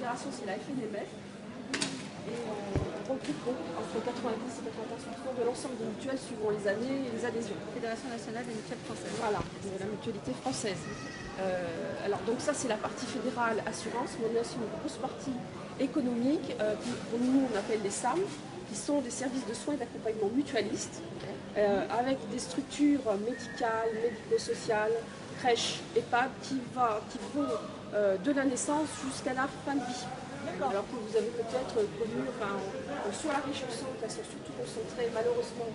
fédération, c'est la FNMF. Et on recrute donc entre 90 et 95% de l'ensemble des mutuelles suivant les années et les adhésions. Fédération nationale des mutuelles françaises. Voilà, de la mutualité française. Alors donc ça c'est la partie fédérale assurance, mais on a aussi une grosse partie économique, pour nous on appelle les SAM, qui sont des services de soins et d'accompagnement mutualistes, avec des structures médicales, médico-sociales, crèches, EHPAD, qui vont de la naissance jusqu'à la fin de vie. Alors que vous avez peut-être connu, sur la région centre, elles sont surtout concentrées, malheureusement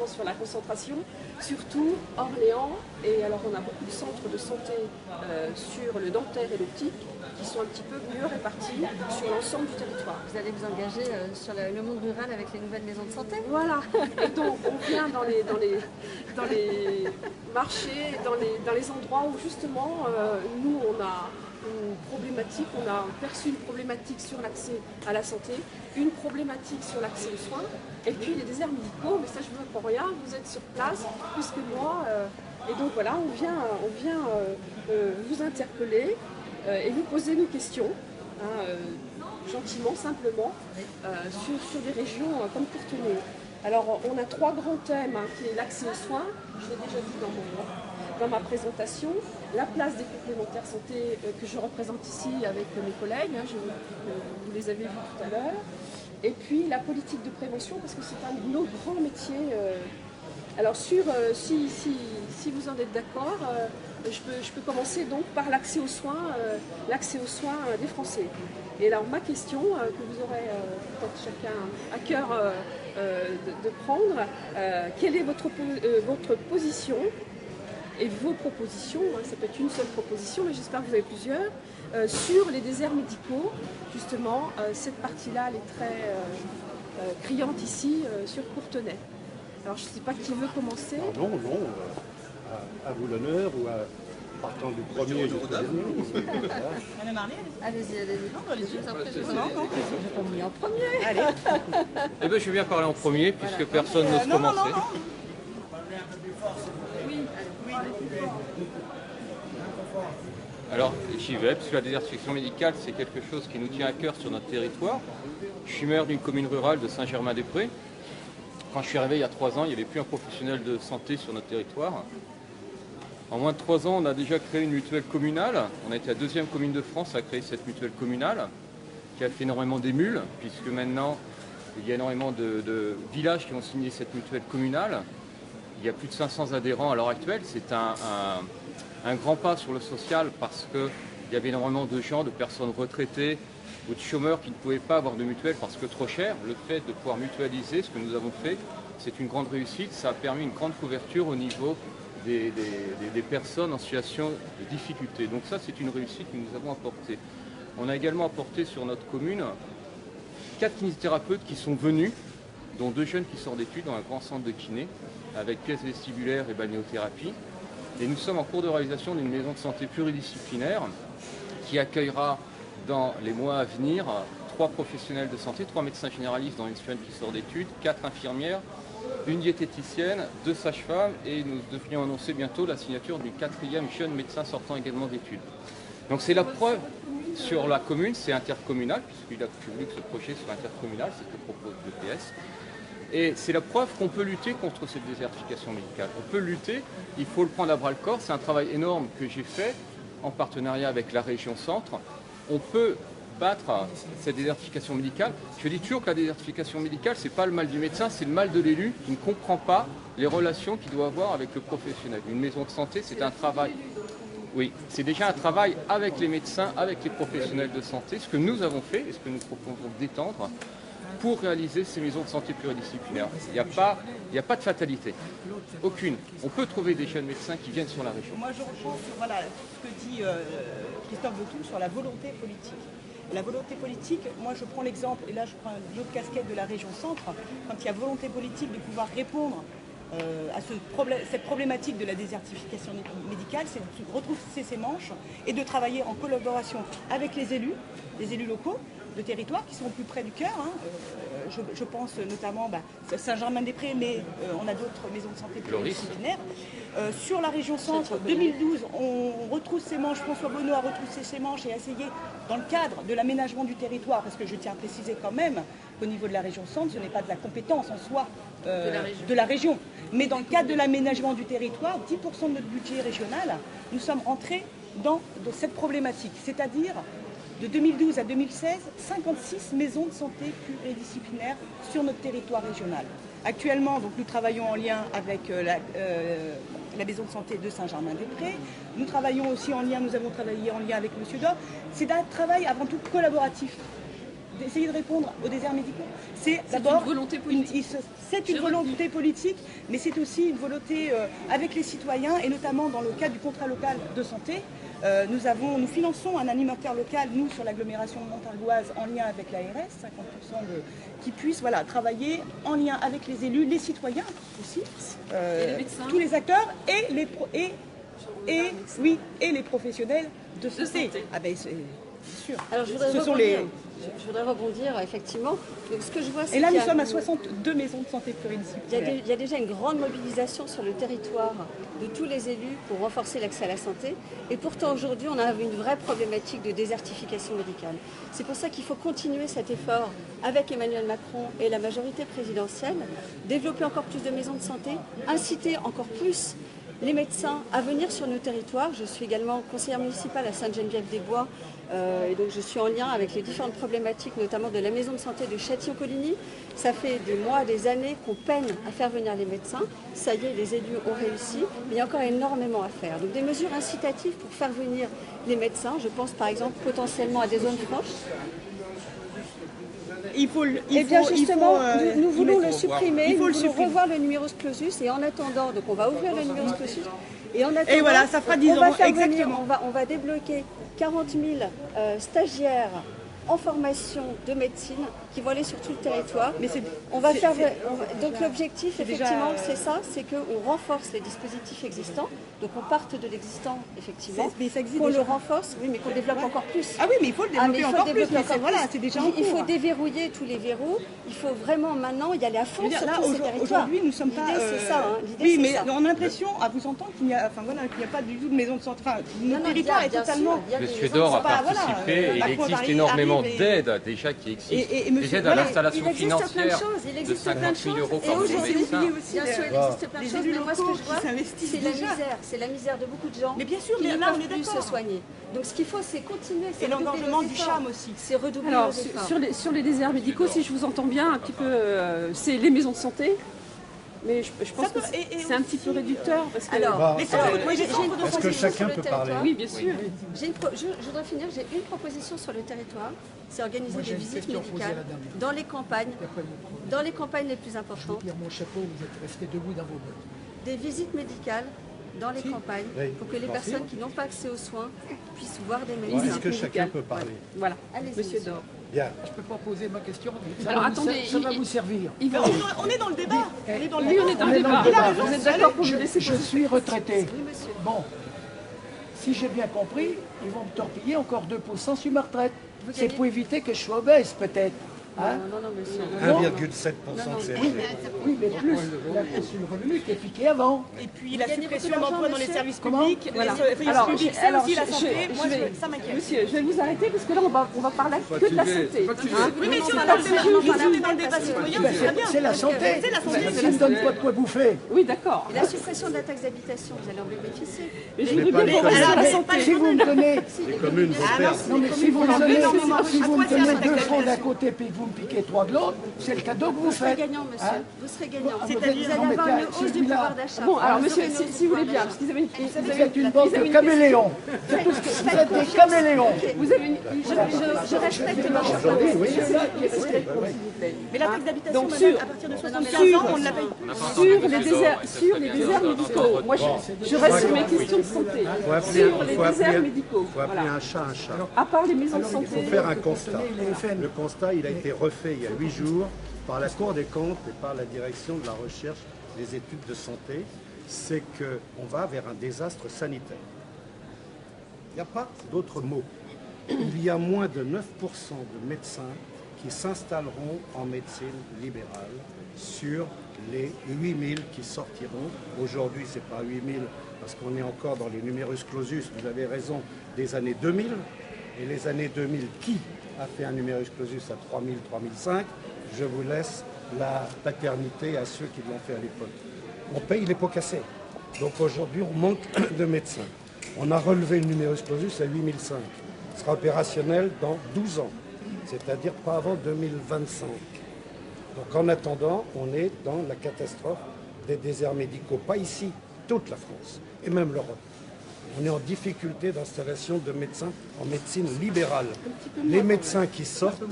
sur la concentration, surtout Orléans, et alors on a beaucoup de centres de santé sur le dentaire et l'optique, qui sont un petit peu mieux répartis sur l'ensemble du territoire. Vous allez vous engager sur le monde rural avec les nouvelles maisons de santé? Voilà, et donc on vient dans les marchés, dans les endroits où justement nous on a une problématique, on a perçu une problématique sur l'accès à la santé, une problématique sur l'accès aux soins, et puis les déserts médicaux, mais ça je ne veux pas rien, vous êtes sur place, plus que moi, et donc voilà, on vient vous interpeller et vous poser nos questions, gentiment, simplement, sur des régions comme Courtenay. Alors on a 3 grands thèmes, qui est l'accès aux soins, je l'ai déjà dit dans ma présentation, la place des complémentaires santé que je représente ici avec mes collègues, vous les avez vus tout à l'heure, et puis la politique de prévention, parce que c'est un de nos grands métiers. Alors si vous en êtes d'accord, je peux commencer donc par l'accès aux soins des Français. Et alors ma question, que vous aurez peut-être chacun à cœur de prendre, quelle est votre position et vos propositions, ça peut être une seule proposition, mais j'espère que vous avez plusieurs, sur les déserts médicaux. Justement, cette partie-là, elle est très criante ici, sur Courtenay. Alors, je ne sais pas qui veut commencer. Non, à vous l'honneur, ou partant du premier jusqu'au dernier. Madame Arlée, allez-y. Non, allez-y. Non, j'ai pas mis en premier. Allez. Eh bien, je vais bien parler en premier, puisque personne n'ose commencer. Alors, j'y vais, parce que la désertification médicale, c'est quelque chose qui nous tient à cœur sur notre territoire. Je suis maire d'une commune rurale de Saint-Germain-des-Prés. Quand je suis arrivé il y a 3 ans, il n'y avait plus un professionnel de santé sur notre territoire. En moins de 3 ans, on a déjà créé une mutuelle communale. On a été la 2e commune de France à créer cette mutuelle communale, qui a fait énormément d'émules, puisque maintenant, il y a énormément de villages qui ont signé cette mutuelle communale. Il y a plus de 500 adhérents à l'heure actuelle. C'est un grand pas sur le social, parce qu'il y avait énormément de gens, de personnes retraitées ou de chômeurs qui ne pouvaient pas avoir de mutuelle parce que trop cher. Le fait de pouvoir mutualiser, ce que nous avons fait, c'est une grande réussite. Ça a permis une grande couverture au niveau des personnes en situation de difficulté. Donc ça, c'est une réussite que nous avons apportée. On a également apporté sur notre commune 4 kinésithérapeutes qui sont venus, dont 2 jeunes qui sortent d'études dans un grand centre de kiné, avec pièces vestibulaires et balnéothérapie. Et nous sommes en cours de réalisation d'une maison de santé pluridisciplinaire qui accueillera dans les mois à venir 3 professionnels de santé, 3 médecins généralistes dans une jeune qui sort d'études, 4 infirmières, une diététicienne, 2 sages-femmes, et nous devrions annoncer bientôt la signature d'une 4e jeune médecin sortant également d'études. Donc c'est la preuve sur la commune, c'est intercommunal, puisqu'il a voulu que ce projet soit intercommunal, c'est ce que propose le PS. Et c'est la preuve qu'on peut lutter contre cette désertification médicale. On peut lutter, il faut le prendre à bras-le-corps. C'est un travail énorme que j'ai fait en partenariat avec la région Centre. On peut battre cette désertification médicale. Je dis toujours que la désertification médicale, ce n'est pas le mal du médecin, c'est le mal de l'élu qui ne comprend pas les relations qu'il doit avoir avec le professionnel. Une maison de santé, c'est un travail... Oui, c'est déjà un travail avec les médecins, avec les professionnels de santé, ce que nous avons fait et ce que nous proposons d'étendre pour réaliser ces maisons de santé pluridisciplinaires. Il n'y a pas de fatalité, aucune. On peut trouver des jeunes médecins qui viennent sur la région. Moi, je reprends sur ce que dit Christophe Boutou sur la volonté politique. La volonté politique, moi je prends l'exemple, et là je prends une autre casquette de la région Centre, quand il y a volonté politique de pouvoir répondre à cette problématique de la désertification médicale, c'est de retrousser ses manches et de travailler en collaboration avec les élus locaux, de territoire qui sont plus près du cœur. Hein. Je pense notamment à Saint-Germain-des-Prés, mais on a d'autres maisons de santé pluridisciplinaires. Sur la région centre, 2012, on retrousse ses manches, François Bonneau a retroussé ses manches et a essayé, dans le cadre de l'aménagement du territoire, parce que je tiens à préciser quand même qu'au niveau de la région centre, ce n'est pas de la compétence en soi de la région. Mais dans le cadre de l'aménagement du territoire, 10% de notre budget régional, nous sommes rentrés dans cette problématique. C'est-à-dire, de 2012 à 2016, 56 maisons de santé pluridisciplinaires sur notre territoire régional. Actuellement, donc, nous travaillons en lien avec la maison de santé de Saint-Germain-des-Prés. Nous travaillons aussi en lien, nous avons travaillé en lien avec M. Dor. C'est un travail avant tout collaboratif. D'essayer de répondre aux déserts médicaux. C'est d'abord une volonté politique. C'est une volonté politique, mais c'est aussi une volonté avec les citoyens, et notamment dans le cadre du contrat local de santé. Nous finançons un animateur local, nous, sur l'agglomération montargoise, en lien avec l'ARS, 50% qui puisse travailler en lien avec les élus, les citoyens aussi, tous les acteurs et les professionnels de santé. Ah ben, c'est sûr. Alors, je voudrais rebondir, effectivement. Donc, ce que je vois, et là, nous sommes à 62 maisons de santé pluridisciplinaires. Il y a déjà une grande mobilisation sur le territoire de tous les élus pour renforcer l'accès à la santé. Et pourtant, aujourd'hui, on a une vraie problématique de désertification médicale. C'est pour ça qu'il faut continuer cet effort avec Emmanuel Macron et la majorité présidentielle, développer encore plus de maisons de santé, inciter encore plus les médecins à venir sur nos territoires. Je suis également conseillère municipale à Sainte-Geneviève-des-Bois et donc je suis en lien avec les différentes problématiques, notamment de la maison de santé de Châtillon-Coligny. Ça fait des mois, des années qu'on peine à faire venir les médecins. Ça y est, les élus ont réussi, mais il y a encore énormément à faire. Donc des mesures incitatives pour faire venir les médecins. Je pense par exemple potentiellement à des zones franches. Nous voulons le supprimer, nous voulons revoir le numerus clausus, et en attendant, donc on va ouvrir le numerus clausus, et en attendant, et voilà, ça fera 10 ans, exactement. On va débloquer 40 000 stagiaires en formation de médecine qui vont aller sur tout le territoire. Mais donc l'objectif, effectivement, c'est ça, c'est qu'on renforce les dispositifs existants. Donc on parte de l'existant, effectivement, qu'on le renforce, oui, mais qu'on développe encore plus. Ah oui, mais il faut le développer encore plus. Voilà, c'est déjà en cours. Il faut déverrouiller tous les verrous. Il faut vraiment maintenant y aller à fond sur tous ces territoires. Aujourd'hui, nous sommes pas. L'idée, c'est ça. Oui, mais on a l'impression, à vous entendre, qu'il n'y a pas du tout de maison de santé. Enfin, notre territoire est totalement. Monsieur Dor a participé et il existe énormément d'aides déjà qui existent. Des aides à l'installation financière de 50 000 euros par médecin. Bien sûr, il existe plein de choses, mais moi ce que je vois, c'est la misère. C'est la misère de beaucoup de gens mais bien sûr, qui mais ne là, peuvent plus se soigner. Donc ce qu'il faut, c'est continuer. Et l'engorgement du CHAM aussi. C'est redoubler Alors, les efforts. sur les déserts médicaux, si je vous entends bien, un petit peu, c'est les maisons de santé. Mais je pense que c'est un petit peu réducteur. Parce que, est-ce que chacun peut parler? Oui, bien sûr. Je voudrais finir, j'ai une proposition sur le territoire, c'est organiser des visites médicales dans les campagnes les plus importantes. Je tire mon chapeau, vous êtes resté debout dans vos bottes. Des visites médicales dans les campagnes pour que les personnes qui n'ont pas accès aux soins puissent voir des médecins. Est-ce que chacun peut parler? Voilà, allez-y, Monsieur Dor. Bien. Je ne peux pas poser ma question. Alors attendez, ça va vous servir. On est dans le débat. On est dans le débat. Vous êtes d'accord pour me laisser? Je suis retraité. Oui, monsieur. Bon, si j'ai bien compris, ils vont me torpiller encore 2% sur ma retraite. C'est pour éviter que je sois obèse, peut-être. Hein? Non, monsieur. 1,7% de CSG. Oui, mais plus l'impôt sur le revenu qui est piqué avant. Et puis la suppression d'emplois dans les services Comment? publics. Voilà. Alors, c'est aussi la santé. Moi, ça m'inquiète. Monsieur, je vais vous arrêter parce que là, on va parler que de la santé. Oui, mais si on est dans le débat citoyen, c'est très bien. C'est la santé. C'est la santé. Ça ne me donne pas de quoi bouffer. Oui, d'accord. Et la suppression de la taxe d'habitation, vous allez en bénéficier. Mais je voudrais bien qu'on reste sur la santé. Si vous me donnez... Les communes vont perdre. Non, mais si vous me donnez 2 francs d'un côté puis que vous me piquez 3 de l'autre, c'est le cadeau que vous Vous serez faites. gagnant, monsieur. Hein? Vous serez gagnant. Vous C'est-à-dire allez avoir une hausse du pouvoir d'achat. Bon, alors monsieur, si vous voulez bien, parce qu'ils avaient Vous êtes une bande de caméléons. C'est tout ce que vous êtes, des caméléons. vous avez une... Je respecte leur Mais la taxe d'habitation, Donc, madame, à partir de 75 ans, on ne la paye plus. sur les déserts médicaux. Moi, je reste sur mes questions de santé. Sur les déserts médicaux. Il faut appeler Voilà. un chat un chat. À part les maisons de Il santé. faut faire un constat. Le constat, il a été refait il y a 8 jours par la Cour des comptes et par la direction de la recherche des études de santé. C'est qu'on va vers un désastre sanitaire. Il n'y a pas d'autre mot. il y a moins de 9% de médecins qui s'installeront en médecine libérale sur les 8000 qui sortiront. Aujourd'hui, ce n'est pas 8000 parce qu'on est encore dans les numerus clausus, vous avez raison, des années 2000. Et les années 2000, qui a fait un numerus clausus à 3000, 3005? Je vous laisse la paternité à ceux qui l'ont fait à l'époque. On paye les pots cassés. Donc aujourd'hui, on manque de médecins. On a relevé le numerus clausus à 8005. Il sera opérationnel dans 12 ans, c'est-à-dire pas avant 2025. Donc en attendant, on est dans la catastrophe des déserts médicaux. Pas ici, toute la France, et même l'Europe. On est en difficulté d'installation de médecins en médecine libérale. Les médecins qui sortent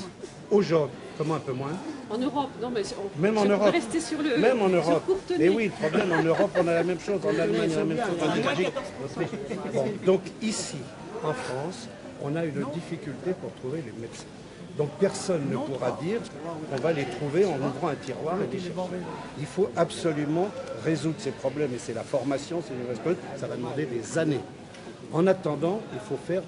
aujourd'hui, comment un peu moins? En Europe, non mais même en Europe, rester sur le, même en Europe. Mais et oui, le problème en Europe, on a la même chose, en Allemagne, on a la même chose, en Belgique. Bon, donc ici, en France, on a une difficulté pour trouver les médecins. Donc personne ne pourra dire qu'on va les trouver en ouvrant un tiroir et les chercher. Il faut absolument résoudre ces problèmes et c'est la formation, c'est les responsables, ça va demander des années. En attendant, il faut faire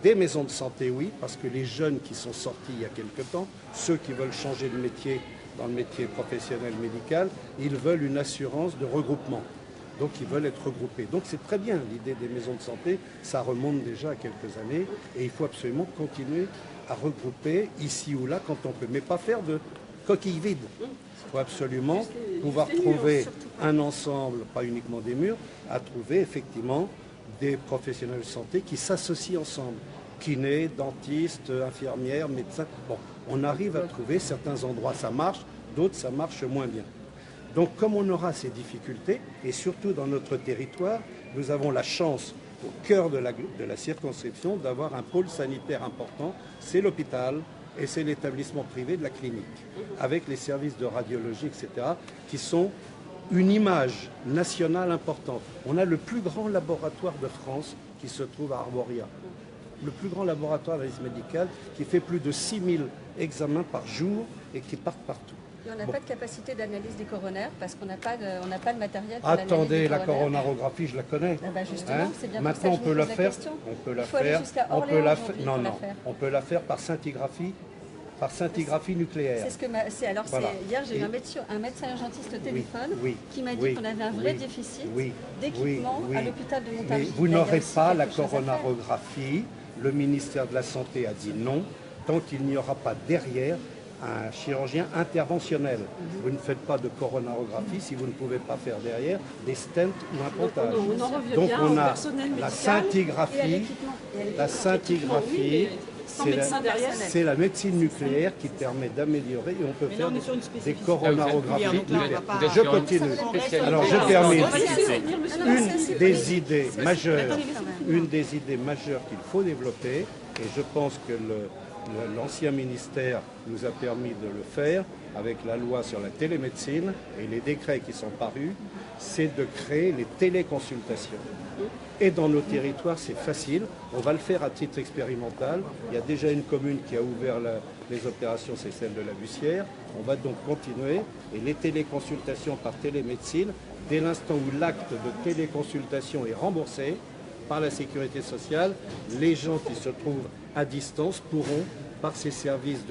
des maisons de santé, oui, parce que les jeunes qui sont sortis il y a quelque temps, ceux qui veulent changer de métier dans le métier professionnel médical, ils veulent une assurance de regroupement. Donc ils veulent être regroupés. Donc c'est très bien l'idée des maisons de santé, ça remonte déjà à quelques années et il faut absolument continuer à regrouper ici ou là quand on peut, mais pas faire de coquilles vides. Il faut absolument pouvoir trouver un ensemble, pas uniquement des murs, à trouver effectivement des professionnels de santé qui s'associent ensemble. Kinés, dentistes, infirmières, médecins. Bon, on arrive à trouver certains endroits, ça marche, d'autres ça marche moins bien. Donc comme on aura ces difficultés, et surtout dans notre territoire, nous avons la chance au cœur de la circonscription d'avoir un pôle sanitaire important, c'est l'hôpital et c'est l'établissement privé de la clinique, avec les services de radiologie, etc., qui sont une image nationale importante. On a le plus grand laboratoire de France qui se trouve à Arboria. Le plus grand laboratoire d'analyse médicale qui fait plus de 6000 examens par jour et qui partent partout. Et on n'a pas de capacité d'analyse des coronaires parce qu'on n'a pas de matériel pour l'analyse Attendez, des la coronaires. coronarographie, je la connais. Ah bah justement, c'est bien Maintenant, on pour ça que peut je la vous pose faire. question. On peut la Il faut aller faire. jusqu'à On peut Orléans la aujourd'hui non, pour la non. faire. On peut la faire par scintigraphie nucléaire. C'est ce que alors Voilà. hier j'ai eu Et- un médecin urgentiste au téléphone oui, qui m'a dit oui, qu'on avait un vrai oui, déficit oui, d'équipement oui, à oui. l'hôpital de Mais Montargis. vous Il y a n'aurez aussi pas la quelque chose à faire. coronarographie. Le ministère de la Santé a dit non, tant qu'il n'y aura pas derrière un chirurgien interventionnel. Vous ne faites pas de coronarographie si vous ne pouvez pas faire derrière des stents ou un pontage. on en revient Donc bien on au a personnel la médical Et à scintigraphie. l'équipement. La scintigraphie, oui, mais sans médecin derrière. c'est la médecine nucléaire qui permet d'améliorer et on peut Mais là, faire on est sur une des spécificité coronarographies particulière, donc là, on va nucléaires. pas- Je continue. Alors je termine. Une des idées majeures, une des idées majeures qu'il faut développer, et je pense que l'ancien ministère nous a permis de le faire avec la loi sur la télémédecine et les décrets qui sont parus, c'est de créer les téléconsultations. Et dans nos territoires, c'est facile. On va le faire à titre expérimental. Il y a déjà une commune qui a ouvert les opérations, c'est celle de la Bussière. On va donc continuer. Et les téléconsultations par télémédecine, dès l'instant où l'acte de téléconsultation est remboursé par la sécurité sociale, les gens qui se trouvent à distance pourront, par ces services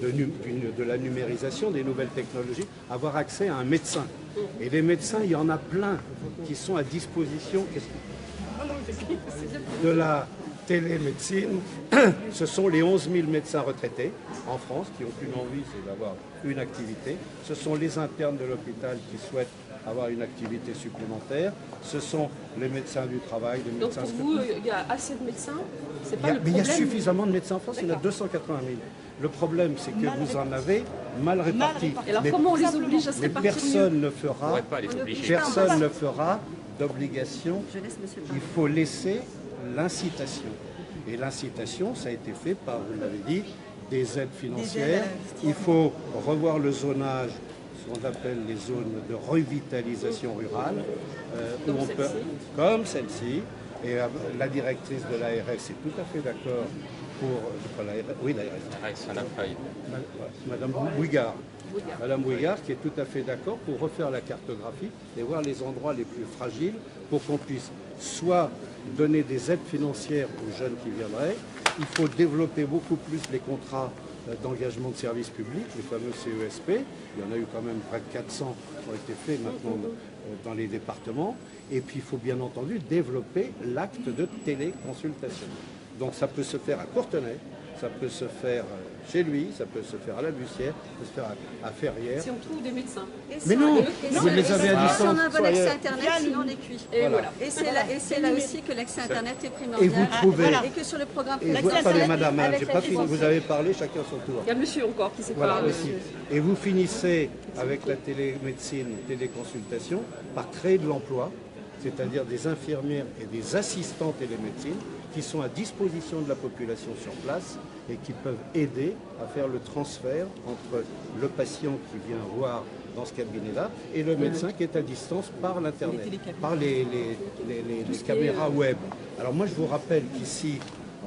de la numérisation, des nouvelles technologies, avoir accès à un médecin. Et les médecins, il y en a plein qui sont à disposition de la télémédecine. Ce sont les 11 000 médecins retraités en France qui n'ont qu'une envie, c'est d'avoir une activité. Ce sont les internes de l'hôpital qui souhaitent avoir une activité supplémentaire. Ce sont les médecins du travail, les Donc médecins pour vous, il y a assez de médecins? C'est pas le mais il y a problème. suffisamment de médecins en France, il y en a 280 000. Le problème, c'est que vous en avez mal répartis. Et alors Mais- comment on les oblige à se mais répartir mieux? personne ne On fera, pourrait pas les obliger. personne ne fera d'obligation. Je laisse monsieur Il faut laisser l'incitation. Et l'incitation, ça a été fait par, vous l'avez dit, des aides financières. Il faut revoir le zonage, ce qu'on appelle les zones de revitalisation rurale, où on peut, comme celle-ci. Et la directrice de l'ARS est tout à fait d'accord pour l'ARS. À la faille. Madame Bouigard. Madame Bouigard qui est tout à fait d'accord pour refaire la cartographie et voir les endroits les plus fragiles pour qu'on puisse soit donner des aides financières aux jeunes qui viendraient. Il faut développer beaucoup plus les contrats d'engagement de service public, les fameux CESP. Il y en a eu quand même près de 400 qui ont été faits maintenant dans les départements. Et puis il faut bien entendu développer l'acte de téléconsultation. Donc ça peut se faire à Courtenay, ça peut se faire chez lui, ça peut se faire à la Bussière, ça peut se faire à Ferrières. Si on trouve des médecins. Mais non, vous les avez à distance. Si on a un bon accès Internet, sinon on est cuit. Et voilà. Et c'est là aussi que l'accès Internet est Et primordial. vous trouvez... Et que sur le programme Attendez, madame, avec j'ai la pas fini. défense. Vous avez parlé, chacun son tour. Il y a monsieur encore qui s'est Voilà, parlé. aussi. Et vous finissez avec la télémédecine, téléconsultation, par créer de l'emploi, c'est-à-dire des infirmières et des assistants télémédecine qui sont à disposition de la population sur place et qui peuvent aider à faire le transfert entre le patient qui vient voir dans ce cabinet-là et le médecin qui est à distance par l'Internet, par les caméras web. Alors moi je vous rappelle qu'ici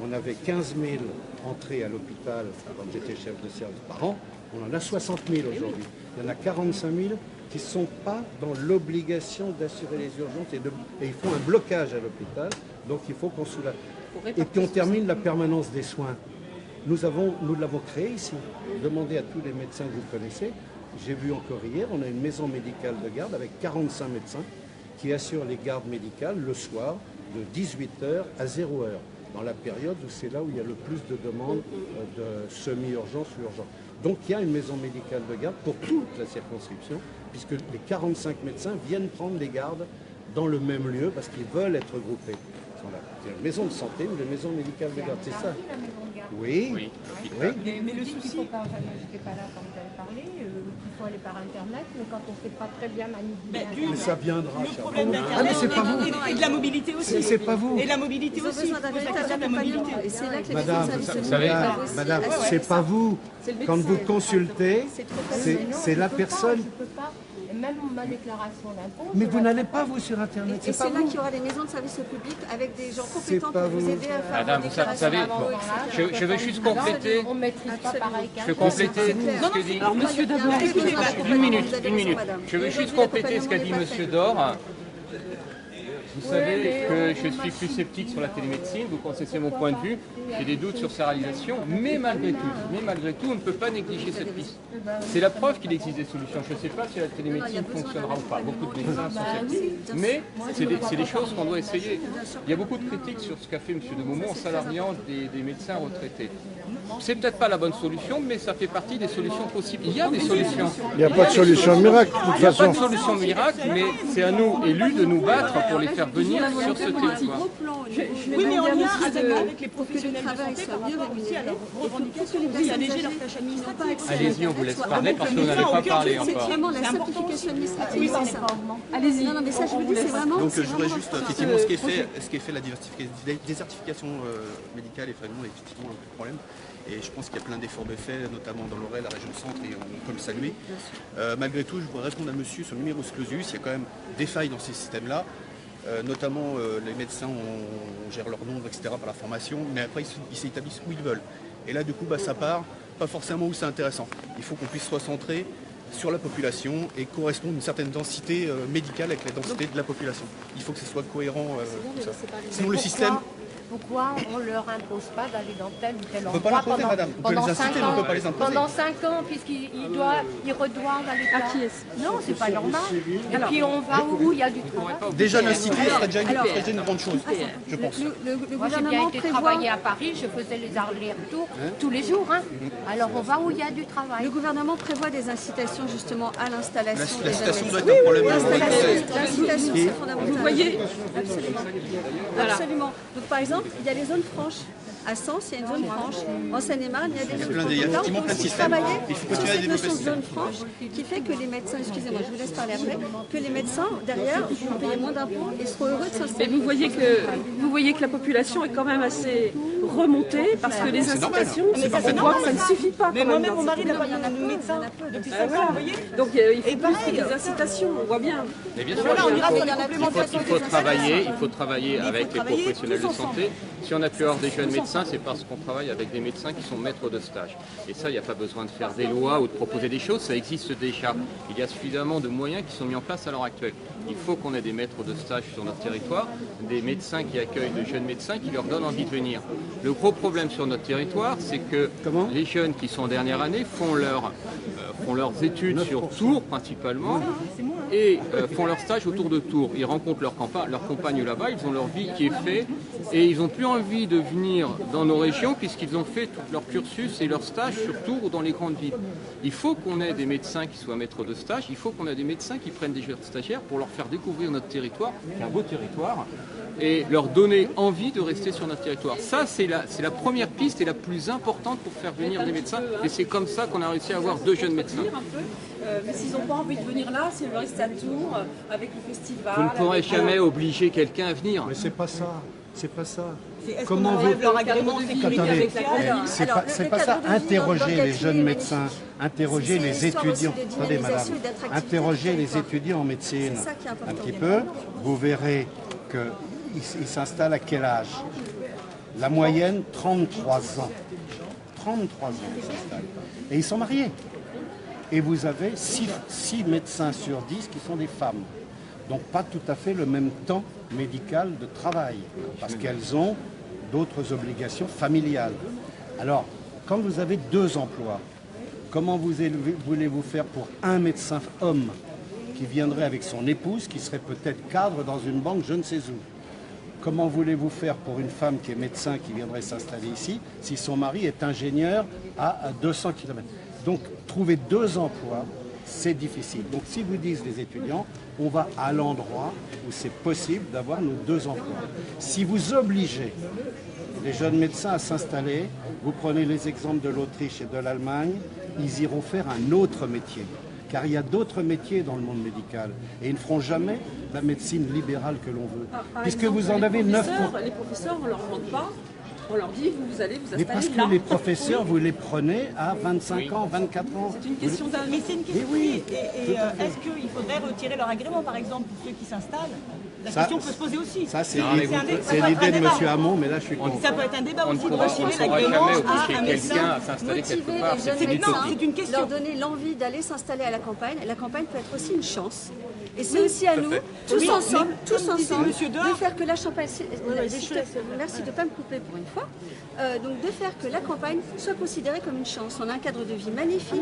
on avait 15 000 entrées à l'hôpital quand j'étais chef de service par an, on en a 60 000 aujourd'hui. Il y en a 45 000 qui ne sont pas dans l'obligation d'assurer les urgences et ils font un blocage à l'hôpital, donc il faut qu'on soulage. Et puis on termine la permanence des soins. Nous l'avons créé ici. Demandez à tous les médecins que vous connaissez. J'ai vu encore hier, on a une maison médicale de garde avec 45 médecins qui assurent les gardes médicales le soir de 18h à 0h, dans la période où c'est là où il y a le plus de demandes de semi-urgence ou urgence. Donc il y a une maison médicale de garde pour toute la circonscription, puisque les 45 médecins viennent prendre les gardes dans le même lieu parce qu'ils veulent être groupés. C'est une maison de santé ou une maison médicale de garde, c'est ça? Oui. Oui. Mais le souci, Je n'étais pas là quand vous avez parlé, il faut aller par Internet, mais quand on ne sait pas très bien manipuler. Mais ça viendra. le problème Ah, mais d'Internet c'est pas vous. et de la mobilité aussi. C'est pas vous. Et la mobilité Ils ont aussi. besoin d'un véritable accompagnement. Et c'est là que les Madame, médecins de service vous savez- public peuvent aussi Madame, assurer c'est ça. pas vous. C'est le Quand médecin. vous consultez, c'est la personne. Je ne peux pas, et même ma déclaration d'impôt. Mais vous n'allez pas, vous, sur Internet. Et C'est pas c'est là vous. qu'il y aura des maisons de service au public avec des gens C'est compétents pas pour vous vous. aider à faire Madame, vos vous déclarations savez, d'impôts, etc. je veux juste compléter. On ne maîtrise pas pareil qu'un Je veux compléter ce que dit. Alors monsieur d'abord, Une minute. Je veux juste compléter ce qu'a dit monsieur Dor. Vous savez que je suis plus sceptique sur la télémédecine, vous connaissez mon point de vue, j'ai des doutes sur sa réalisation, mais malgré tout, on ne peut pas négliger cette piste. C'est la preuve qu'il existe des solutions. Je ne sais pas si la télémédecine fonctionnera ou pas, beaucoup de médecins sont sceptiques, mais c'est des choses qu'on doit essayer. Il y a beaucoup de critiques sur ce qu'a fait M. de Beaumont en salariant des médecins retraités. C'est peut-être pas la bonne solution, mais ça fait partie des solutions possibles. Il y a des solutions. Il n'y a pas de solution miracle, de toute Il n'y a pas façon. de solution miracle, mais c'est à nous, élus, de nous battre pour les faire venir sur ce territoire. oui, mais en lien avec les Pour que le professionnels de travail santé soit par mieux rapport aussi à rémunéré, leurs revendications, les oui, personnes alléger leurs âgées tâches n'ont pas administratives. accès à Allez-y, on vous laisse parler parce que vous n'avez pas parlé C'est encore. vraiment la simplification administrative, c'est ça. allez-y. Non, mais ça, je vous dis, c'est vraiment. Donc c'est je voudrais vraiment juste, important. effectivement, ce qui est fait la désertification médicale est vraiment effectivement un problème. Et je pense qu'il y a plein d'efforts de fait, notamment dans l'Orel, la région centre, et on peut le saluer. Malgré tout, je voudrais répondre à monsieur sur le numerus clausus. Il y a quand même des failles dans ces systèmes-là. Notamment, les médecins, on gère leur nombre, etc. par la formation, mais après, ils s'établissent où ils veulent. Et là, du coup, ça part pas forcément où c'est intéressant. Il faut qu'on puisse se recentrer sur la population et correspondre à une certaine densité médicale avec la densité de la population. Il faut que ce soit cohérent. Tout ça. Sinon, le système... Pourquoi on ne leur impose pas d'aller dans tel ou tel On ne peut pas endroit l'imposer, madame. On peut les inciter, mais on ne peut pas les imposer. Pendant 5 ans, puisqu'ils redoivent aller À là. qui est-ce? Non, c'est pas normal. Et puis on va où il y a du travail. Déjà, l'institut serait déjà une grande chose, je pense. Le Moi, j'ai bien gouvernement été prévoit. travailler à Paris, je faisais les allers-retours tous les jours. Hein. Alors on va où il y a du travail. Le gouvernement prévoit des incitations justement à l'installation des L'incitation doit jeunes être un problème. L'incitation, c'est fondamental. Vous voyez, Absolument. Voilà. Absolument. Donc par exemple, il y a les zones franches. À Sens, il y a une zone franche. En Seine-et-Marne, il y a des zones franches. Il y a Donc là, on effectivement peut plein de aussi systèmes. travailler Il faut sur continuer à cette développer notion ce de zone franche qui fait que les médecins, excusez-moi, je vous laisse parler après, que les médecins, derrière, vont payer moins d'impôts et seront heureux de mais s'installer. vous voyez que la population est quand même assez remontée parce que les incitations, on voit que ça ne suffit pas. Mais quand même moi-même, dans mon mari ces n'a pays. pas de médecin depuis 5 ans, Voilà. vous voyez. Donc il faut Et pareil. plus que des incitations, on voit bien. Mais bien sûr, Voilà, on ira sur les Il y en a complémentaires il faut travailler avec les professionnels de santé. Si on a pu avoir des jeunes médecins médecins, c'est parce qu'on travaille avec des médecins qui sont maîtres de stage. Et ça, il n'y a pas besoin de faire des lois ou de proposer des choses, ça existe déjà. Il y a suffisamment de moyens qui sont mis en place à l'heure actuelle. Il faut qu'on ait des maîtres de stage sur notre territoire, des médecins qui accueillent de jeunes médecins qui leur donnent envie de venir. Le gros problème sur notre territoire, c'est que les jeunes qui sont en dernière année font leurs études sur Tours principalement et font leur stage autour de Tours. Ils rencontrent leur compagne là-bas, ils ont leur vie qui est faite et ils n'ont plus envie de venir dans nos régions puisqu'ils ont fait tout leur cursus et leur stage sur Tours ou dans les grandes villes. Il faut qu'on ait des médecins qui soient maîtres de stage, il faut qu'on ait des médecins qui prennent des jeunes stagiaires pour leur faire découvrir notre territoire, qui est un beau territoire, et leur donner envie de rester sur notre territoire. Ça, c'est la première piste et la plus importante pour faire venir des médecins. Et c'est comme ça qu'on a réussi à avoir 2 jeunes médecins. Mais s'ils n'ont pas envie de venir là, c'est le reste à Tours, avec le festival. Vous ne pourrez jamais obliger quelqu'un à venir. Mais c'est pas ça. C'est pas ça. Comment vous leur agrément de sécurité avec la c'est pas ça. Interrogez les jeunes médecins, interrogez les étudiants. Attendez, madame. Interrogez les étudiants en médecine un petit peu. Vous verrez qu'ils s'installent à quel âge? La moyenne, 33 ans. 33 ans, ils s'installent. Et ils sont mariés. Et vous avez 6 médecins sur 10 qui sont des femmes. Donc pas tout à fait le même temps médical de travail, parce qu'elles ont d'autres obligations familiales. Alors, quand vous avez 2 emplois, comment voulez-vous faire pour un médecin homme qui viendrait avec son épouse, qui serait peut-être cadre dans une banque, je ne sais où? Comment voulez-vous faire pour une femme qui est médecin, qui viendrait s'installer ici, si son mari est ingénieur à 200 km? Donc, trouver 2 emplois, c'est difficile. Donc, si vous disent les étudiants, on va à l'endroit où c'est possible d'avoir nos 2 emplois. Si vous obligez les jeunes médecins à s'installer, vous prenez les exemples de l'Autriche et de l'Allemagne, ils iront faire un autre métier. Car il y a d'autres métiers dans le monde médical. Et ils ne feront jamais la médecine libérale que l'on veut. Puisque exemple, vous en avez 9 pour... Les professeurs, on ne leur demande pas. On leur dit, vous allez vous installer Mais parce là. que les professeurs, vous les prenez à 25 ans, 24 ans. C'est une question d'un... Mais c'est une question. oui, Est-ce qu'il faudrait retirer leur agrément, par exemple, pour ceux qui s'installent? La question peut se poser aussi. Ça, c'est C'est l'idée de M. Hamon, mais là, je suis contre. Ça peut être un débat On ne aussi de pourra retirer jamais l'agrément à obliger un quelqu'un médecin. à s'installer quelque Motiver part. les C'est jeunes une médecins, utopie. C'est une question. leur donner l'envie d'aller s'installer à la campagne. La campagne peut être aussi une chance. Et c'est aussi à nous, tous ensemble, de faire que la Champagne... Merci de ne pas me couper pour une fois. Donc de faire que la campagne soit considérée comme une chance. On a un cadre de vie magnifique,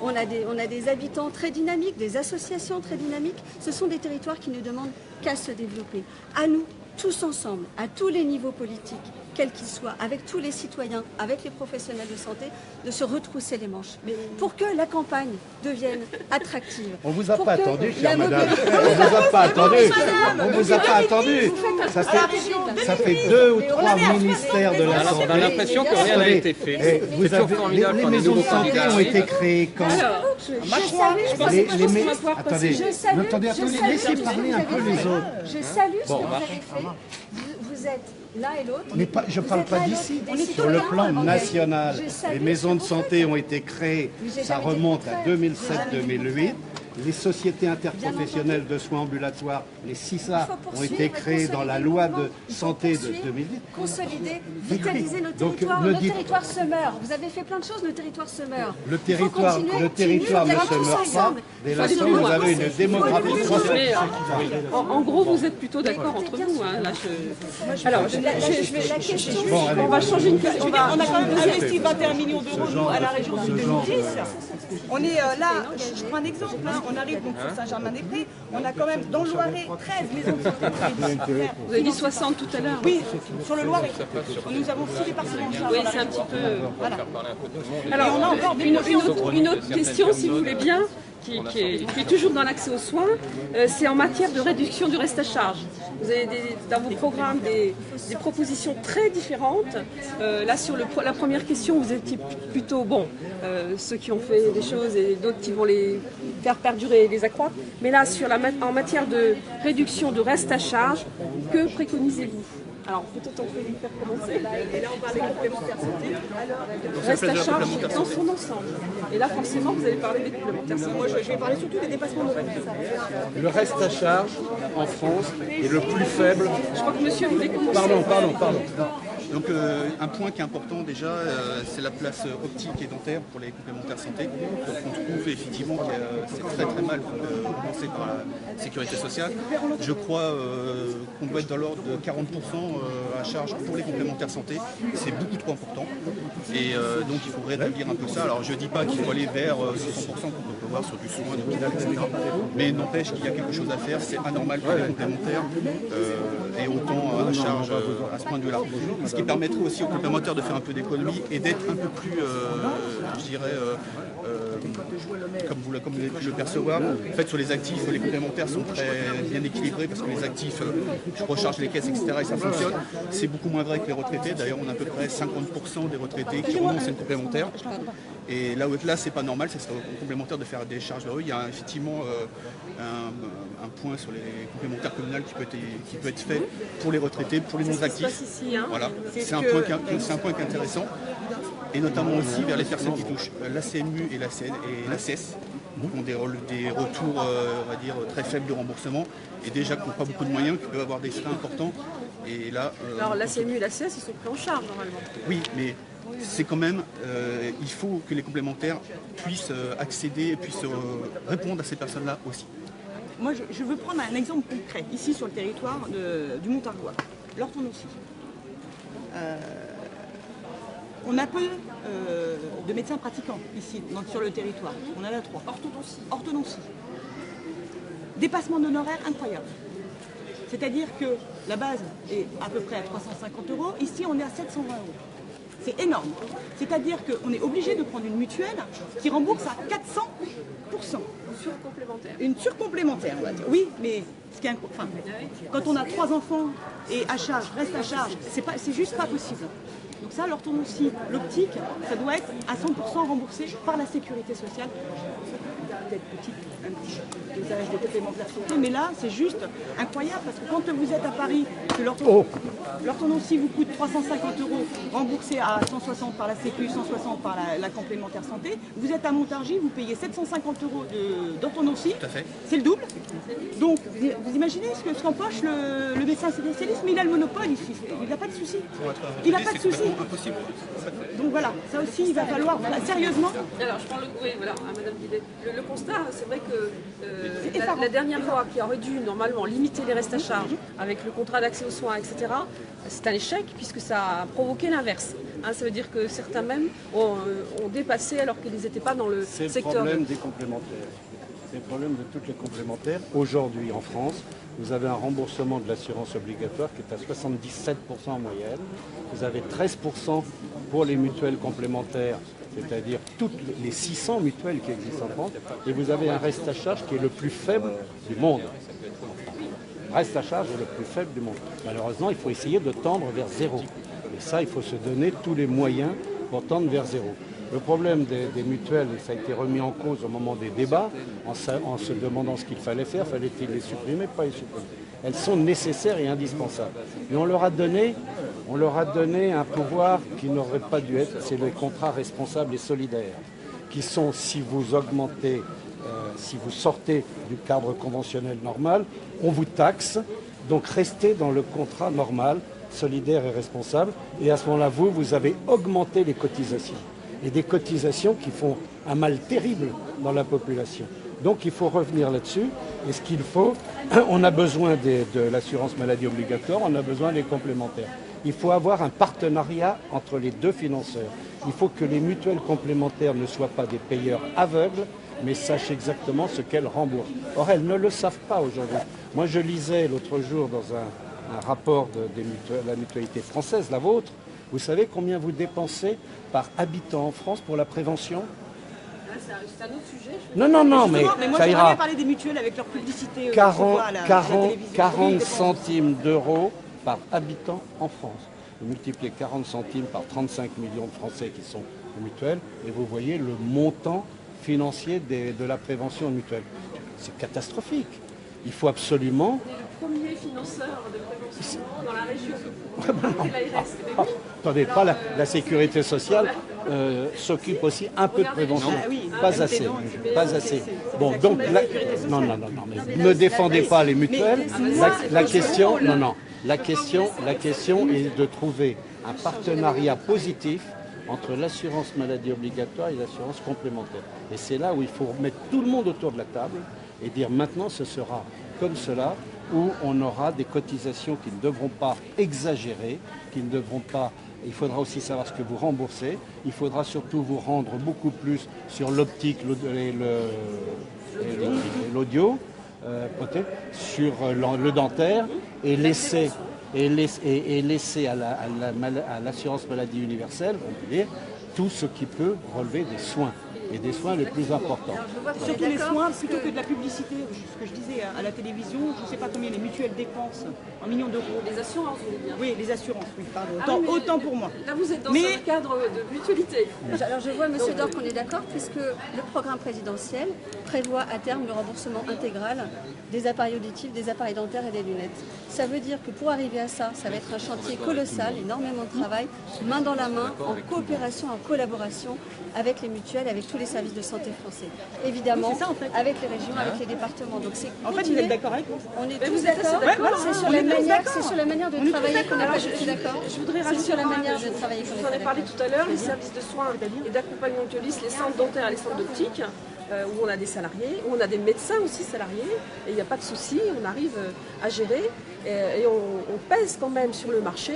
on a des habitants très dynamiques, des associations très dynamiques. Ce sont des territoires qui ne demandent qu'à se développer. À nous, tous ensemble, à tous les niveaux politiques, quels qu'ils soient, avec tous les citoyens, avec les professionnels de santé, de se retrousser les manches. Pour que la campagne devienne attractive. On ne vous a Pour pas que attendu, la chère madame. mobilité- On ne vous a pas attendu. On ne vous a pas attendu. Ça fait 2 ou 3 ministères de la Alors, on a Santé. l'impression que rien n'a été fait. Et C'est vous toujours avez, formidable les quand des maisons de nouveaux santé candidats ont arrivent. été créées quand Attendez, laissez parler un peu les autres. Je salue ce que vous avez fait. Vous êtes l'un et l'autre. Mais je ne parle pas d'ici. Sur le plan national, les maisons de santé ont été créées, ça remonte à 2007-2008. Les sociétés interprofessionnelles de soins ambulatoires, les CISA, ont été créées dans la loi de santé de 2010. Consolider, vitaliser nos Donc, territoires. ne Nos dites- territoires se meurent. Vous avez fait plein de choses, nos territoires se meurent. Le Il faut territoire continuer, ne se tous meurt pas ensemble. dès Il l'instant faut où vous aller avez loin. une démographie croissante. Mais, en gros, vous êtes plutôt d'accord entre vous. Hein, là, alors, on va changer une question. On a quand même investi 21 millions d'euros, nous, à la région depuis 2010. On est là, je prends un exemple, hein, on arrive donc sur Saint-Germain-des-Prés, on a quand même dans le Loiret 13 maisons de santé. Vous avez dit 60 tout à l'heure. Oui, sur le Loiret. Nous avons 6 départements en charge. Oui, c'est un petit peu... Voilà. Alors, Et on a encore une autre question, si vous voulez bien, qui est toujours dans l'accès aux soins, c'est en matière de réduction du reste à charge. Vous avez dans vos programmes des propositions très différentes. Là, sur la première question, vous étiez plutôt, ceux qui ont fait des choses et d'autres qui vont les faire perdurer et les accroître. Mais là, en matière de réduction de reste à charge, que préconisez-vous ? Alors, peut-être on peut les faire commencer. Et là, on parle des complémentaires santé. Reste à charge dans son ensemble. Et là, forcément, vous allez parler des complémentaires santé. Moi, je vais parler surtout des dépassements d'horaires. Le reste à charge en France est le plus faible. Je crois que monsieur voulait commencer. Pardon. Donc un point qui est important déjà, c'est la place optique et dentaire pour les complémentaires santé. Donc on trouve effectivement que c'est très très mal compensé par la sécurité sociale. Je crois qu'on doit être dans l'ordre de 40% à charge pour les complémentaires santé. C'est beaucoup trop important. Et donc il faut rétablir un peu ça. Alors je ne dis pas qu'il faut aller vers 100% qu'on peut voir sur du soin, du l'hôpital, etc. Mais n'empêche qu'il y a quelque chose à faire. C'est anormal que les complémentaires aient autant à charge à ce point de vue-là. Ce qui permettrait aussi aux complémentaires de faire un peu d'économie et d'être un peu plus, je dirais, comme vous avez pu le percevoir. En fait, sur les actifs, les complémentaires sont très bien équilibrés parce que les actifs, je recharge les caisses, etc. et ça fonctionne. C'est beaucoup moins vrai que les retraités. D'ailleurs, on a à peu près 50% des retraités qui renoncent à une complémentaire. Et là, c'est pas normal, c'est aux complémentaires de faire des charges vers eux. Il y a effectivement un point sur les complémentaires communales qui peut être fait pour les retraités, pour les non-actifs. Voilà, c'est un point qui est intéressant. Et notamment aussi vers les personnes qui touchent la CMU et l'ACS, qui ont des retours, on va dire, très faibles de remboursement, et déjà qui n'ont pas beaucoup de moyens, qui peuvent avoir des frais importants. Et là, alors la CMU et l'ACS, ils sont pris en charge normalement. Oui, mais c'est quand même, il faut que les complémentaires puissent accéder, puissent répondre à ces personnes-là aussi. Moi, je veux prendre un exemple concret, ici sur le territoire du Montargois, l'orthodontie. On a peu de médecins pratiquants ici, sur le territoire. On en a 3. Orthodontie. Dépassement d'honoraires incroyable. C'est-à-dire que la base est à peu près à 350 €. Ici, on est à 720 €. C'est énorme. C'est-à-dire qu'on est obligé de prendre une mutuelle qui rembourse à 400%. Une surcomplémentaire, on va dire. Oui, mais quand on a 3 enfants et à charge, reste à charge, c'est juste pas possible. Donc ça, l'orthodontie, l'optique, ça doit être à 100% remboursé par la sécurité sociale. Peut-être un petit dosage de complémentaires santé, mais là, c'est juste incroyable parce que quand vous êtes à Paris, que l'orthodontie vous coûte 350 € remboursé à 160 par la Sécu, 160 par la complémentaire santé. Vous êtes à Montargis, vous payez 750 € d'orthodontie, c'est le double. Donc, vous imaginez ce qu'empoche le médecin spécialiste, mais il a le monopole ici, il n'a pas de souci. Il n'a pas de souci. Donc voilà, ça aussi, il va falloir, sérieusement. Alors, je prends Madame Guillet. Le constat, c'est vrai que la dernière loi qui aurait dû normalement limiter les restes à charge avec le contrat d'accès aux soins, etc., c'est un échec puisque ça a provoqué l'inverse. Ça veut dire que certains même ont dépassé alors qu'ils n'étaient pas dans le secteur. C'est le problème des complémentaires. C'est le problème de toutes les complémentaires. Aujourd'hui, en France, vous avez un remboursement de l'assurance obligatoire qui est à 77% en moyenne. Vous avez 13% pour les mutuelles complémentaires, c'est-à-dire toutes les 600 mutuelles qui existent en France, et vous avez un reste à charge qui est le plus faible du monde. Le reste à charge est le plus faible du monde. Malheureusement, il faut essayer de tendre vers zéro. Et ça, il faut se donner tous les moyens pour tendre vers zéro. Le problème des mutuelles, et ça a été remis en cause au moment des débats, en se demandant ce qu'il fallait faire, fallait-il les supprimer, pas les supprimer. Elles sont nécessaires et indispensables. Mais on leur a donné un pouvoir qui n'aurait pas dû être, c'est les contrats responsables et solidaires, qui sont, si vous augmentez, si vous sortez du cadre conventionnel normal, on vous taxe, donc restez dans le contrat normal, solidaire et responsable, et à ce moment-là, vous avez augmenté les cotisations. Et des cotisations qui font un mal terrible dans la population. Donc il faut revenir là-dessus. Et ce qu'il faut, on a besoin de l'assurance maladie obligatoire, on a besoin des complémentaires. Il faut avoir un partenariat entre les deux financeurs. Il faut que les mutuelles complémentaires ne soient pas des payeurs aveugles, mais sachent exactement ce qu'elles remboursent. Or, elles ne le savent pas aujourd'hui. Moi, je lisais l'autre jour dans un rapport de la mutualité française, la vôtre. Vous savez combien vous dépensez par habitant en France pour la prévention ? C'est un autre sujet. Non, mais moi, ça ira. Parler des mutuelles avec leur publicité. 40 centimes d'euros par habitant en France. Vous multipliez 40 centimes par 35 millions de Français qui sont mutuelles et vous voyez le montant financier de la prévention mutuelle. C'est catastrophique. Il faut absolument... On est le premier financeur de prévention dans la région. Attendez, pas la sécurité sociale s'occupe aussi un peu de prévention. Pas assez. Pas assez. Bon, donc, non, mais ne défendez pas les mutuelles. La question est de trouver un partenariat positif entre l'assurance maladie obligatoire et l'assurance complémentaire. Et c'est là où il faut mettre tout le monde autour de la table et dire maintenant ce sera comme cela, où on aura des cotisations qui ne devront pas exagérer, qui ne devront pas... Il faudra aussi savoir ce que vous remboursez. Il faudra surtout vous rendre beaucoup plus sur l'optique et l'audio, peut-être, sur le dentaire, et laisser à l'assurance maladie universelle, on peut dire, tout ce qui peut relever des soins. Et des soins les plus importants. Surtout les soins plutôt que de la publicité, ce que je disais à la télévision, je ne sais pas combien les mutuelles dépensent en millions d'euros. Les assurances, vous voulez dire? Oui, les assurances, oui, pardon. Autant pour moi. Là, vous êtes dans un cadre de mutualité. Alors je vois, monsieur Dor, qu'on est d'accord, puisque le programme présidentiel prévoit à terme le remboursement intégral des appareils auditifs, des appareils dentaires et des lunettes. Ça veut dire que pour arriver à ça, ça va être un chantier colossal, énormément de travail, main dans la main, en coopération, en collaboration avec les mutuelles, avec tous les services de santé français. Évidemment, ça, en fait. avec les régions, avec les départements. Donc c'est En fait, vous êtes d'accord avec moi? On est tous d'accord. C'est sur la manière de travailler qu'on n'a pas été d'accord. Je voudrais C'est sur la manière de travailler je qu'on vous en est ai parlé tout à l'heure, les services de soins et d'accompagnement mutualiste, les centres dentaires et les centres d'optique, où on a des salariés, où on a des médecins aussi salariés, et il n'y a pas de souci, on arrive à gérer, et on pèse quand même sur le marché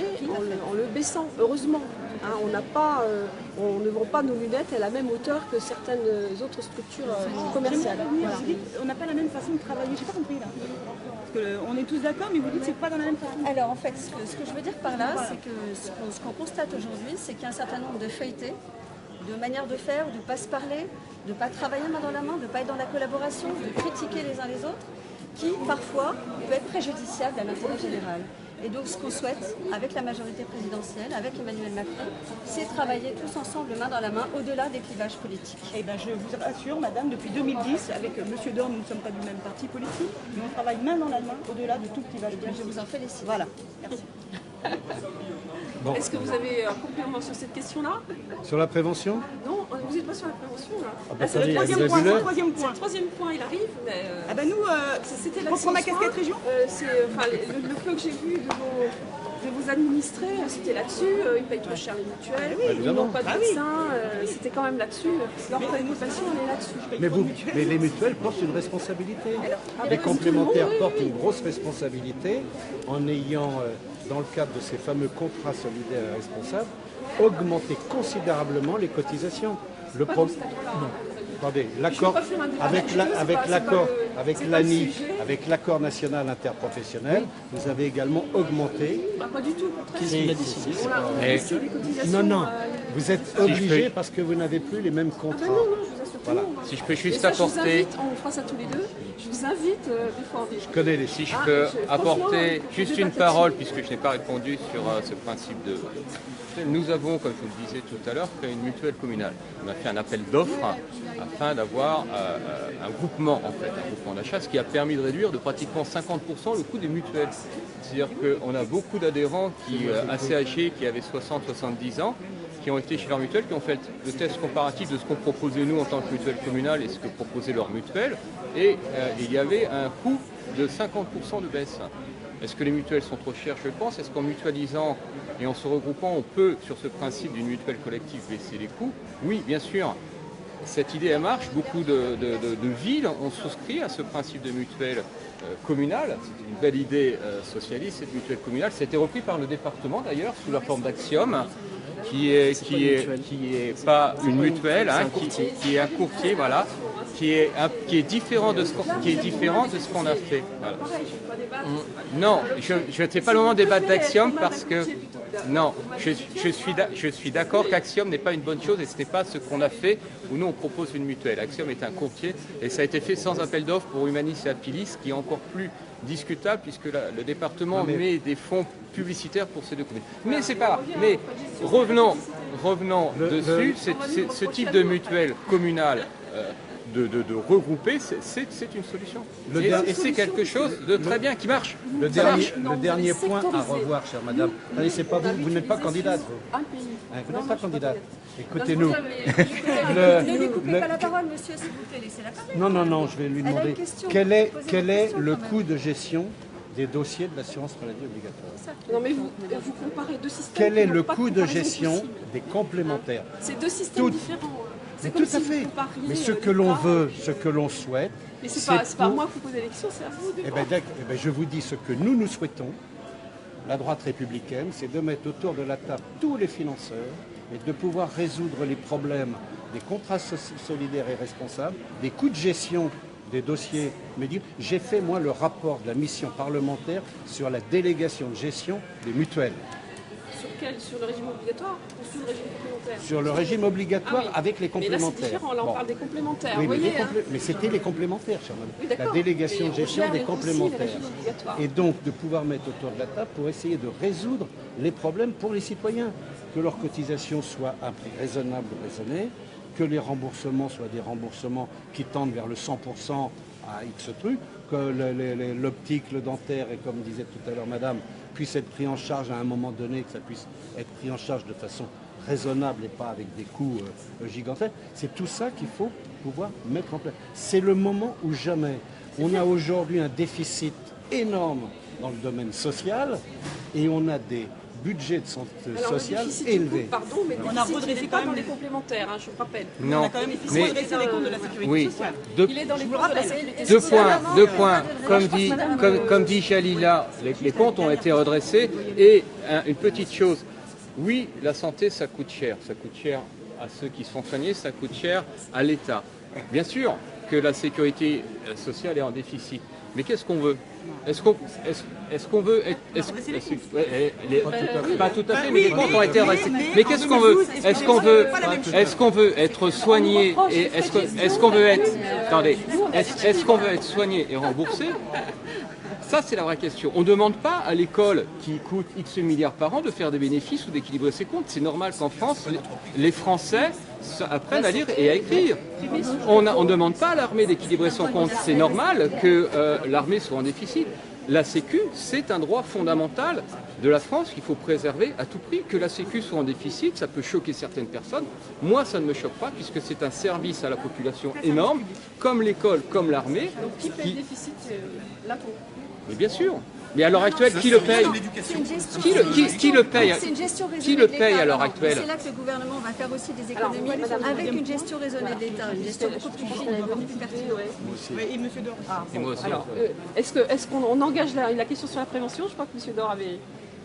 en le baissant, heureusement. Hein, on ne vend pas nos lunettes à la même hauteur que certaines autres structures commerciales. Voilà. Vous dites, on n'a pas la même façon de travailler, j'ai pas compris là. Parce que on est tous d'accord, mais vous dites que c'est pas dans la même façon. Alors en fait, ce que je veux dire par là, c'est que ce qu'on constate aujourd'hui, c'est qu'il y a un certain nombre de feuilletés, de manières de faire, de ne pas se parler, de ne pas travailler main dans la main, de ne pas être dans la collaboration, de critiquer les uns les autres, qui parfois peut être préjudiciable à l'intérêt général. Et donc ce qu'on souhaite, avec la majorité présidentielle, avec Emmanuel Macron, c'est travailler tous ensemble main dans la main, au-delà des clivages politiques. Eh bien, je vous rassure, madame, depuis 2010, avec monsieur Dor, nous ne sommes pas du même parti politique, mais on travaille main dans la main, au-delà de tout clivage politique. Je vous en félicite. Voilà, merci. Bon. Est-ce que vous avez un complément sur cette question-là? Sur la prévention? Non, vous n'êtes pas sur la prévention là. bah, C'est le attendez, troisième vous point. avez vu l'heure? C'est le troisième point, il arrive. Mais, Ah ben nous, c'était on prend ma casquette région. le peu que j'ai vu de vos administrés, c'était là-dessus. Ils payent trop cher les mutuelles, ils n'ont pas de médecin. C'était quand même là-dessus. Leur préoccupation, elle est là-dessus. Mais les mutuelles portent une responsabilité. Les complémentaires portent une grosse responsabilité en ayant, dans le cadre de ces fameux contrats solidaires et responsables, augmenté considérablement les cotisations. Attendez, l'accord avec l'ANI, avec l'accord national interprofessionnel, vous avez également augmenté. Pas du tout, au contraire. On a baissé les cotisations. Non, vous êtes obligé parce que vous n'avez plus les mêmes contrats. Non, je vous assure que non. Si je peux Et juste ça, je vous apporter... invite, on fera ça tous les deux, je vous invite des fois. Je connais les Si chiffres. je peux franchement, apporter je juste débat une parole, puisque je n'ai pas répondu sur ce principe de... Nous avons, comme je vous le disais tout à l'heure, créé une mutuelle communale. On a fait un appel d'offres afin d'avoir un groupement, en fait, un groupement d'achat, ce qui a permis de réduire de pratiquement 50% le coût des mutuelles. C'est-à-dire qu'on a beaucoup d'adhérents assez âgés, qui avaient 60-70 ans, qui ont été chez leur mutuelle, qui ont fait le test comparatif de ce qu'on proposait nous en tant que mutuelle communale et ce que proposait leur mutuelle. Et il y avait un coût de 50% de baisse. Est-ce que les mutuelles sont trop chères? Je pense. Est-ce qu'en mutualisant et en se regroupant, on peut, sur ce principe d'une mutuelle collective, baisser les coûts? Oui, bien sûr. Cette idée, elle marche. Beaucoup de villes ont souscrit à ce principe de mutuelle communale. C'est une belle idée socialiste, cette mutuelle communale. C'était repris par le département, d'ailleurs, sous la forme d'Axiom, qui est pas une mutuelle, hein, qui est un courtier, voilà, qui est différent de ce qu'on a fait. Voilà. Non, je ne sais pas le moment de débattre d'Axiom parce que non, je suis d'accord qu'Axiom n'est pas une bonne chose et ce n'est pas ce qu'on a fait où nous on propose une mutuelle. Axiom est un courtier et ça a été fait sans appel d'offres pour Humanis et Apilis, qui est encore plus discutable puisque le département met des fonds publicitaires pour ces deux communes. Mais c'est pas grave. Mais revenons dessus. Ce type de mutuelle communale de regrouper, c'est une solution. Et c'est quelque chose de très bien qui marche. Le dernier point à revoir, chère madame. Allez, c'est pas vous n'êtes pas candidate. Vous n'êtes pas candidate. Écoutez-nous. Ne lui coupez pas la parole, monsieur, s'il vous plaît, laissez la parole. Non, je vais lui demander quel est le coût de gestion des dossiers de l'assurance maladie obligatoire. Non mais vous comparez deux systèmes. Quel est qui le n'ont pas de coût de comparaison gestion possible. des complémentaires? C'est deux systèmes différents. Mais C'est comme tout à si vous fait. compariez, Mais ce que l'on l'État- veut, ce que l'on souhaite, Mais c'est pas moi qui vous posez l'élection, c'est à vous. Eh ben, d'accord. Eh ben, je vous dis ce que nous souhaitons, la droite républicaine, c'est de mettre autour de la table tous les financeurs et de pouvoir résoudre les problèmes des contrats solidaires et responsables, des coûts de gestion des dossiers médicaux. J'ai fait, moi, le rapport de la mission parlementaire sur la délégation de gestion des mutuelles. Sur le régime obligatoire ou sur le régime complémentaire? Sur le régime obligatoire Ah oui. avec les Mais là, complémentaires. c'est différent. Là, on Bon. parle des complémentaires. Oui, vous mais, voyez, mais c'était les complémentaires, cher madame. Oui, La d'accord. délégation Mais de on gestion gère des aussi les complémentaires. régimes obligatoires. Et donc de pouvoir mettre autour de la table pour essayer de résoudre les problèmes pour les citoyens. Que leur cotisation soit à un prix raisonnable ou raisonné, que les remboursements soient des remboursements qui tendent vers le 100% à X trucs, que l'optique, le dentaire, et comme disait tout à l'heure madame, puisse être pris en charge à un moment donné, que ça puisse être pris en charge de façon raisonnable et pas avec des coûts gigantesques. C'est tout ça qu'il faut pouvoir mettre en place. C'est le moment où jamais. On a aujourd'hui un déficit énorme dans le domaine social et on a des budgets de santé Alors, sociale le déficit, élevés. Pardon, mais On a le déficit, redressé il n'est quand pas même dans les- les complémentaires, hein, je vous rappelle. Non, On a quand même mais redressé les comptes de la sécurité oui, sociale. Il est dans les comptes de la sécurité deux sociale. points. Comme dit Jalila, les comptes ont été redressés. Et une petite chose, oui, la santé, ça coûte cher. Ça coûte cher à ceux qui se font soigner, ça coûte cher à l'État. Bien sûr que la sécurité sociale est en déficit. Mais qu'est-ce qu'on veut? Est-ce qu'on veut être... Pas tout à fait, mais les comptes ont été redressés. Mais qu'est-ce qu'on veut? Est-ce qu'on veut être soigné et est-ce qu'on veut être... Attendez, est-ce qu'on veut être soigné et remboursé? Ça, c'est la vraie question. On ne demande pas à l'école qui coûte X milliards par an de faire des bénéfices ou d'équilibrer ses comptes. C'est normal qu'en France, les Français apprennent à lire et à écrire. On ne demande pas à l'armée d'équilibrer son compte. C'est normal que l'armée soit en déficit. La Sécu, c'est un droit fondamental de la France qu'il faut préserver à tout prix. Que la Sécu soit en déficit, ça peut choquer certaines personnes. Moi, ça ne me choque pas puisque c'est un service à la population énorme, comme l'école, comme l'armée. Donc qui paye le déficit? L'impôt. Mais bien sûr. Mais à l'heure actuelle, qui le paye? Qui le paye? C'est une gestion raisonnée Qui le de paye l'État. à l'heure Non, actuelle? C'est là que le gouvernement va faire aussi des Alors, économies madame, avec une gestion raisonnée de l'État, une gestion beaucoup plus fine et beaucoup plus pertinente. Et monsieur Dor. Et moi aussi. Alors, est-ce qu'on engage la question sur la prévention? Je crois que M. Dor avait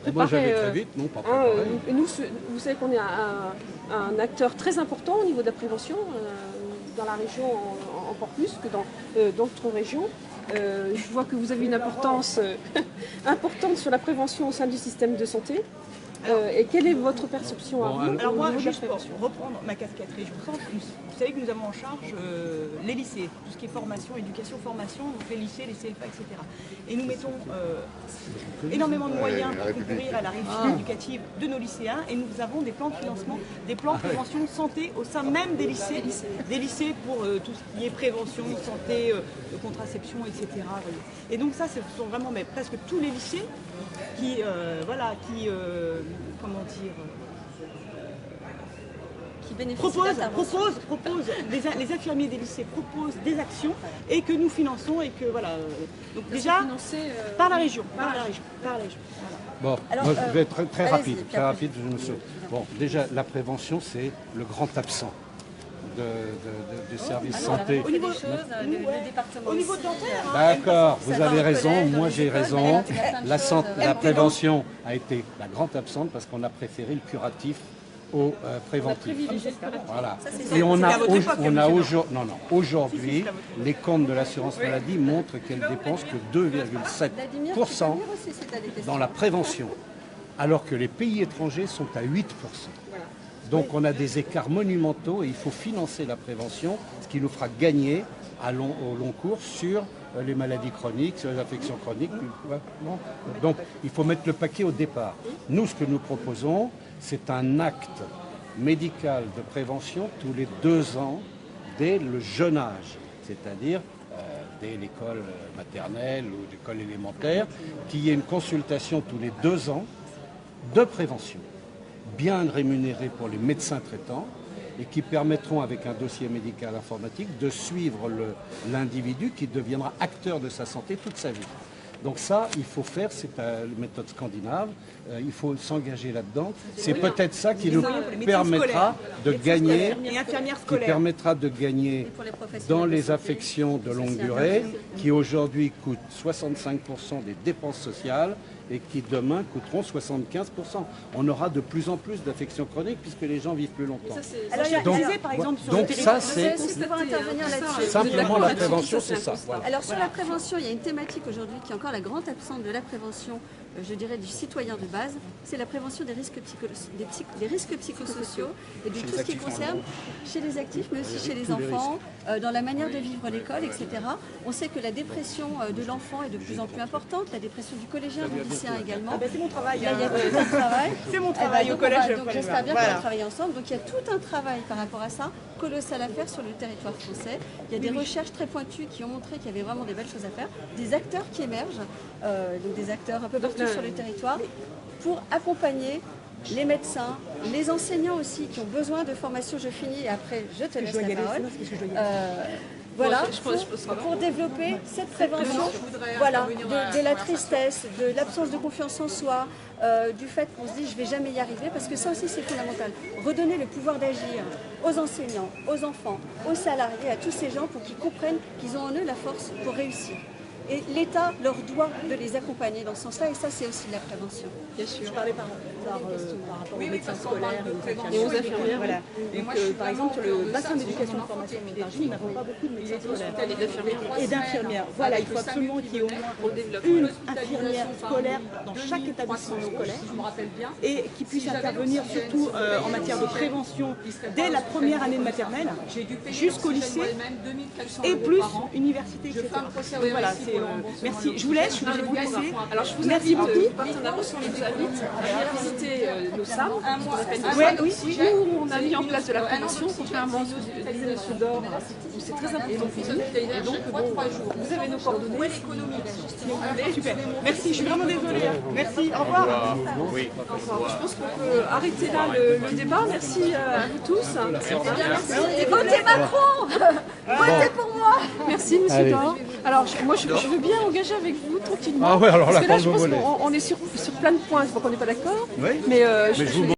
préparé. Moi j'avais très vite, non pas préparé. Nous, vous savez qu'on est un acteur très important au niveau de la prévention, dans la région encore plus que dans d'autres régions. Je vois que vous avez une importance importante sur la prévention au sein du système de santé. Et quelle est votre perception à vous Alors au moi, niveau de la juste pour prévention? reprendre ma casquette région centre, vous savez que nous avons en charge les lycées, tout ce qui est formation, éducation, formation, donc les lycées, les CLPA, etc. Et nous mettons énormément de moyens pour concourir à la réussite éducative de nos lycéens et nous avons des plans de financement, des plans de prévention santé au sein même des lycées pour tout ce qui est prévention, santé, contraception, etc. Et donc ça, ce sont vraiment presque tous les lycées qui, comment dire, Qui bénéficient d'interventions. proposent les infirmiers des lycées proposent des actions et que nous finançons et que voilà. Donc déjà par la région. Voilà. Bon, Alors, moi, je vais être très allez-y, rapide. puis Très après. rapide, je me souviens. Bon, déjà, la prévention, c'est le grand absent du service santé. Au niveau des choses, le département Au niveau aussi, dentaire, D'accord, Ça vous va avez au raison, collège, moi dans j'ai les écoles, raison. mais là, il y a plein de choses. La prévention a été la grande absente parce qu'on a préféré le curatif au préventif. Voilà. c'est Et on c'est a, à votre époque, monsieur aujourd'hui, les comptes de l'assurance maladie montrent qu'elle dépense que 2,7% aussi, c'est à détester. dans la prévention, alors que les pays étrangers sont à 8%. Donc on a des écarts monumentaux et il faut financer la prévention, ce qui nous fera gagner au long cours sur les maladies chroniques, sur les infections chroniques. Donc il faut mettre le paquet au départ. Nous, ce que nous proposons, c'est un acte médical de prévention tous les 2 ans dès le jeune âge, c'est-à-dire dès l'école maternelle ou l'école élémentaire, qu'il y ait une consultation tous les 2 ans de prévention, bien rémunérée pour les médecins traitants et qui permettront, avec un dossier médical informatique, de suivre l'individu qui deviendra acteur de sa santé toute sa vie. Donc ça, il faut faire, c'est la méthode scandinave, il faut s'engager là-dedans. C'est peut-être ça qui nous permettra de gagner, dans les affections de longue durée, qui aujourd'hui coûtent 65% des dépenses sociales et qui demain coûteront 75%. On aura de plus en plus d'affections chroniques puisque les gens vivent plus longtemps. Alors, il y a par exemple, sur donc le ça, territoire, c'est intervenir là-dessus. simplement la prévention, c'est ça. Voilà. Alors sur la prévention, il y a une thématique aujourd'hui qui est encore la grande absente de la prévention, je dirais, du citoyen de base, c'est la prévention des risques, des risques psychosociaux et de tout ce qui concerne chez les actifs, mais aussi chez les enfants, dans la manière de vivre l'école, etc. On sait que la dépression de l'enfant est de plus en plus importante, la dépression du collégien, du lycéen également. c'est mon travail. Là, il y a tout un travail. C'est mon travail au collège. Donc j'espère bien qu'on va travailler ensemble. Donc il y a tout un travail par rapport à ça, colossal à faire sur le territoire français. Il y a des recherches très pointues qui ont montré qu'il y avait vraiment des belles choses à faire, des acteurs qui émergent, donc des acteurs un peu partout sur le territoire, pour accompagner les médecins, les enseignants aussi qui ont besoin de formation. Je finis et après je te laisse la parole. Voilà, pour développer cette prévention voilà, de la tristesse, de l'absence de confiance en soi, du fait qu'on se dit je vais jamais y arriver, parce que ça aussi c'est fondamental. Redonner le pouvoir d'agir aux enseignants, aux enfants, aux salariés, à tous ces gens pour qu'ils comprennent qu'ils ont en eux la force pour réussir. Et l'État leur doit de les accompagner dans ce sens-là, et ça c'est aussi de la prévention. Bien sûr. Je parlais par rapport aux médecins scolaires et aux infirmières. Voilà. Donc, par exemple, sur le bassin d'éducation et de formation de l'énergie, nous n'avons pas beaucoup de médecins scolaires et d'infirmières. Voilà, il faut absolument qu'il y ait au moins une infirmière scolaire dans chaque établissement scolaire et qui puisse intervenir surtout en matière de prévention dès la première année de maternelle jusqu'au lycée et plus université, etc. Voilà, merci. Je vous laisse, je vais vous laisser. Alors je vous merci beaucoup. Partenariat, on vous invite à venir visiter nos SAM, où on a mis en place de la prévention, contrairement à ce que disait M. Dor, où c'est très important pour nous. Et donc, vous avez nos coordonnées. Super. Merci, je suis vraiment désolée. Merci, au revoir. Oui. Je pense qu'on peut arrêter là le débat. Merci à vous tous. Et votez Macron. Votez pour moi. Merci, M. Dor. Alors, moi, je veux bien engager avec vous tranquillement. Ah ouais, alors parce là, que là, je quand vous pense voulez. qu'on est sur plein de points. Je vois qu'on n'est pas d'accord. Oui. Mais je vous